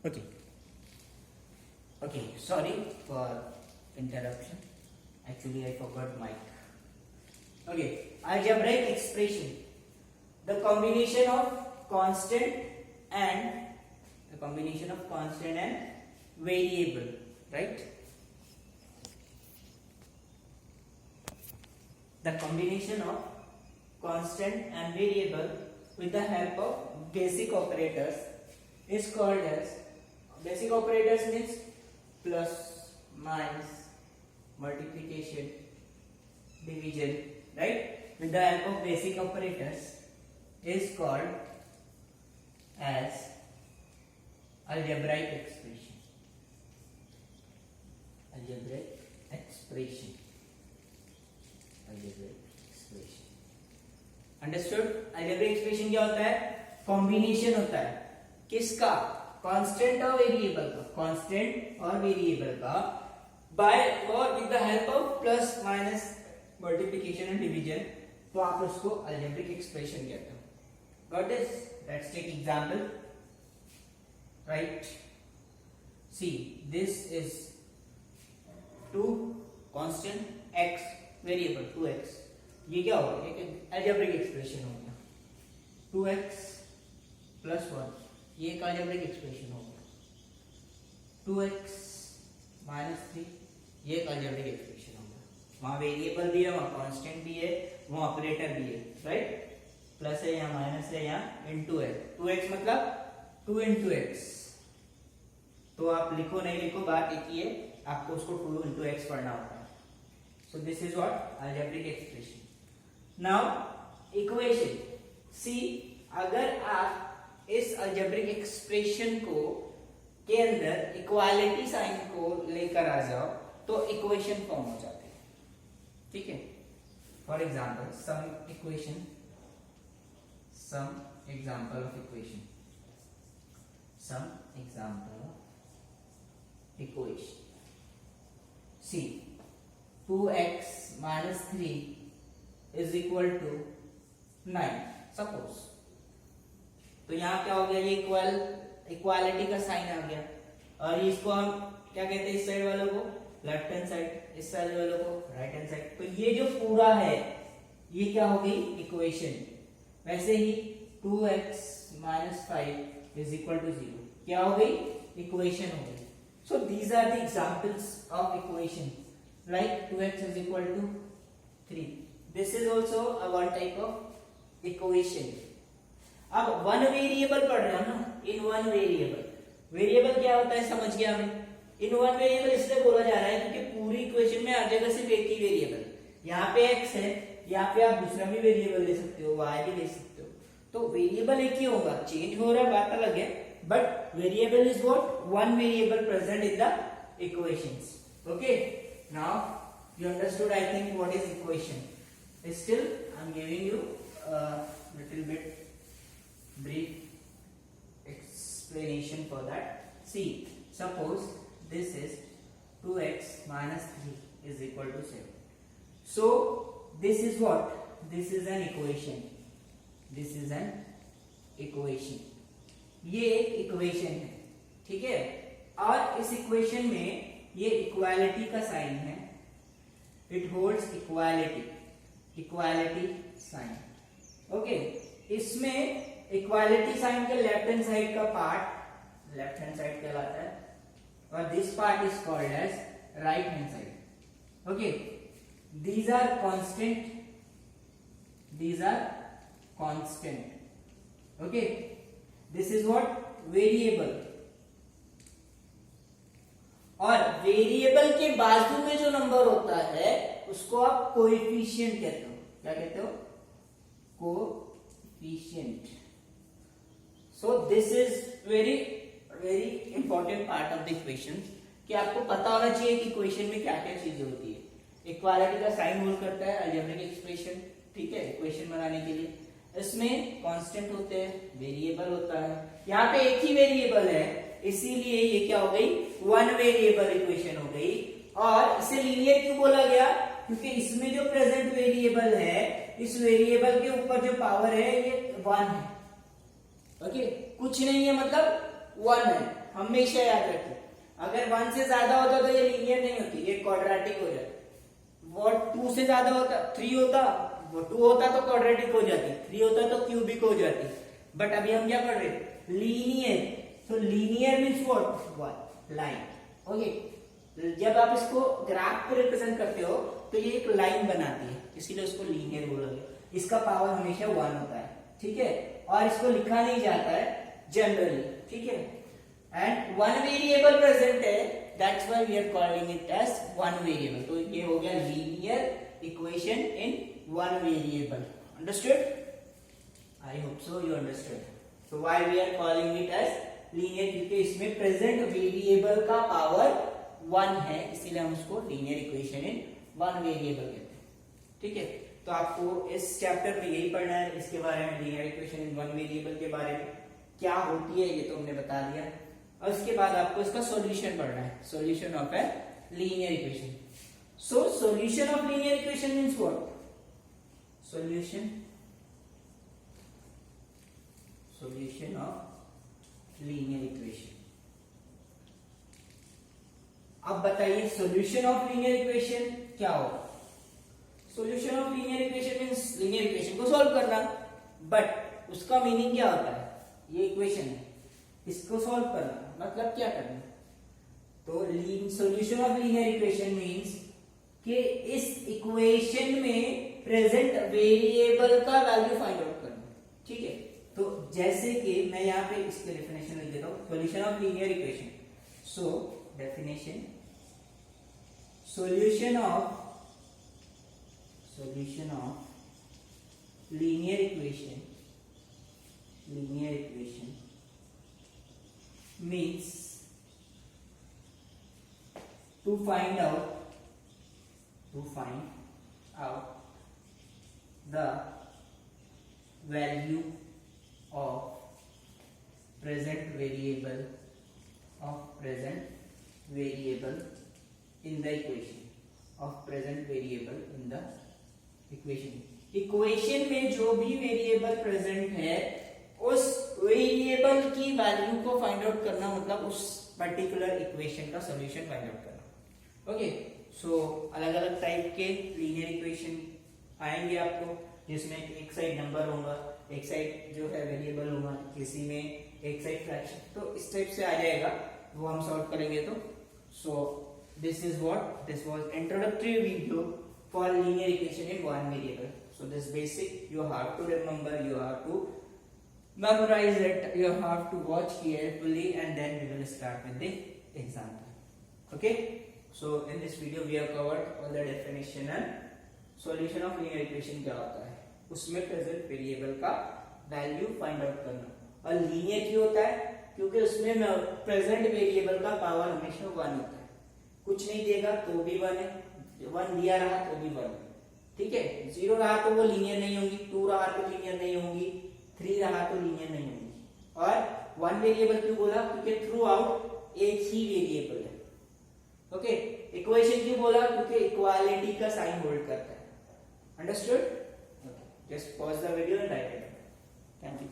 Okay. Okay, sorry for interruption. Actually, I forgot mic. Okay, algebraic expression. The combination of constant and variable, right? The combination of constant and variable with the help of basic operators is called as, basic operators means plus, minus, multiplication, division, right? With the help of basic operators is called as algebraic expression. Algebraic expression. Algebraic expression. Understood? Algebraic expression क्या होता है? Combination होता है किसका? Constant और variable का, constant और variable का बाय और with the help of plus minus multiplication and division, तो आप उसको अलजेब्रिक एक्सप्रेशन कहते हो. Got this? Let's take example. Right, see this is 2 constant x variable 2x. ये क्या होगा? एक अलजेब्रिक एक्सप्रेशन हो गया. 2x प्लस 1 ये एक अलजेब्रिक एक्सप्रेशन हो गया. 2x माइनस 3 ये एक अलजेब्रिक एक्सप्रेशन हो गया. वहां वेरिएबल भी है, वहां कांस्टेंट भी है, वहां ऑपरेटर भी है, राइट? प्लस है यहाँ, माइनस है यहाँ, इनटू है. 2x मतलब 2 into x. तो आप लिखो नहीं लिखो, बात एक ही है, आपको उसको 2 into x पढ़ना होता है. So this is what? Algebraic expression. Now equation. See, अगर आप इस अलजेब्रिक एक्सप्रेशन को के अंदर इक्वालिटी साइन को लेकर आ जाओ तो इक्वेशन फॉर्म हो जाती है. ठीक है? For example some example of equation. Some example of equation. See 2x minus 3 is equal to 9 suppose. तो यहाँ क्या हो गया? ये इक्वालिटी का साइन आ गया. और इसको हम क्या कहते हैं? इस साइड वालों को लेफ्ट हैंड साइड, इस साइड वालों को राइट हैंड साइड. तो ये जो पूरा है ये क्या हो गई? इक्वेशन. वैसे ही 2x minus 5 is equal to 0 क्या हो गई? इक्वेशन हो गई. So these are the examples of equation. Like 2x is equal to 3. This is also a one type of equation. अब वन वेरिएबल पढ़ रहे हो ना, इन वन वेरिएबल. वेरिएबल क्या होता है समझ गया हमें. इन वन वेरिएबल इसलिए बोला जा रहा है क्योंकि पूरी इक्वेशन में हर जगह सिर्फ एक ही वेरिएबल. यहाँ पे x है, यहाँ पे आप दूसरा भी वेरिएबल ले सकते हो, y भी ले सकते हो. तो वेरिएबल एक ही होगा, चेंज हो रहा है बात अलग है, but variable is what? One variable present in the equations. Okay, now you understood I think what is equation. Still I am giving you a little bit brief explanation for that. See, suppose this is 2x minus 3 is equal to 7. So this is what? This is an equation. This is an equation. ये एक equation है, ठीक है? और इस equation में ये equality का साइन है. It holds equality sign. Okay, इसमें इक्वालिटी साइन के लेफ्ट हैंड साइड का पार्ट लेफ्ट हैंड साइड कहलाता है और this part is called as right hand side. Okay, these are constant. Okay, this is what? Variable. और variable के बाजू में जो नंबर होता है उसको आप कोएफिशिएंट कहते हो. क्या कहते हो? Coefficient. So this is very very important part of the equation कि आपको पता होना चाहिए कि इक्वेशन में क्या क्या चीजें होती है. इक्वालिटी का साइन होल्ड करता है अलजेब्रिक एक्सप्रेशन. ठीक है, इक्वेशन बनाने के लिए. इसमें कांस्टेंट होते हैं, वेरिएबल होता है. यहाँ पे एक ही वेरिएबल है, इसीलिए ये क्या हो गई? वन वेरिएबल इक्वेशन हो गई. और इसे लीनियर क्यों बोला गया? क्योंकि इसमें जो प्रेजेंट वेरिएबल है, इस वेरिएबल के ऊपर जो पावर है ये 1 है. ओके, कुछ नहीं है मतलब 1 है, हमेशा याद रखिए। अगर 1 से ज्यादा होता तो ये लीनियर नहीं होती, ये क्वाड्रेटिक हो जाती। वो 2 से ज्यादा होता, 3 होता, वो 2 होता तो क्वाड्रेटिक हो जाती, 3 होता तो क्यूबिक हो जाती। बट अभी हम क्या पढ़ रहे हैं, लीनियर। तो linear means what, line. Okay, जब आप इसको ग्राफ पे रिप्रेजेंट करते हो तो ये एक लाइन बनाती है, इसीलिए उसको लीनियर बोला गया। इसका पावर हमेशा 1 होता है, ठीक है, और इसको लिखा नहीं जाता है जनरली, ठीक है। एंड वन वेरिएबल प्रेजेंट है, that's why we are calling it as one variable. तो ये हो गया linear equation in one variable. Understood? I hope so you understood. तो why we are calling it as linear, क्योंकि इसमें present variable का power 1 है, इसीलिए हम उसको linear equation in one variable कहते हैं, ठीक है। तो आपको इस चैप्टर में यही पढ़ना है, इसके बारे में, linear equation in one variable के बारे में क्या होती है ये तो हमने बता दिया। और उसके बाद आपको इसका सॉल्यूशन पढ़ना है, solution of a linear equation. So solution of linear equation means what, solution of linear equation. अब बताइए सॉल्यूशन ऑफ लीनियर इक्वेशन क्या होगा। Solution of linear equation means linear equation को सॉल्व करना, बट उसका मीनिंग क्या होता है, ये इक्वेशन है, इसको सॉल्व करना मतलब क्या करना। तो solution of linear equation means कि इस इक्वेशन में प्रेजेंट वेरिएबल का वैल्यू फाइंड आउट करना, ठीक है। तो जैसे कि मैं यहाँ पे इसके डेफिनेशन लिख देता हूँ, solution of linear equation. So definition, solution of linear equation means to find out the value of present variable in the equation, equation में जो भी वेरिएबल प्रेजेंट है उस वेरिएबल की वैल्यू को फाइंड आउट करना, मतलब उस पर्टिकुलर इक्वेशन का सॉल्यूशन फाइंड आउट करना। ओके, सो अलग अलग टाइप के लीनियर इक्वेशन आएंगे आपको, जिसमें एक साइड नंबर होगा, एक साइड जो है वेरिएबल होगा, किसी में एक साइड फ्रैक्शन, तो इस टाइप से आ जाएगा, वो हम सॉल्व करेंगे। तो सो this was introductory video for linear equation in one variable. So this basic you have to remember, you have to memorize it, you have to watch carefully, and then we will start with the example. Okay, so in this video we have covered all the definition and solution of linear equation क्या होता है, उसमें present variable का value find out करना। और linear क्यों होता है, क्योंकि उसमें प्रेजेंट वेरिएबल का पावर हमेशा 1 होता है, कुछ नहीं देगा तो भी 1 है, 1 दिया रहा तो भी 1, ठीक है। 0 रहा तो वो लीनियर नहीं होंगी, 2 रहा तो लीनियर नहीं होंगी, 3 रहा तो लीनियर नहीं होंगी। और 1 वेरिएबल क्यों बोला, क्योंकि थ्रू आउट एक ही वेरिएबल है। ओके, इक्वेशन क्यों बोला, क्योंकि इक्वालिटी का साइन होल्ड करता है। Understood? Just pause the video and right it. Thank you.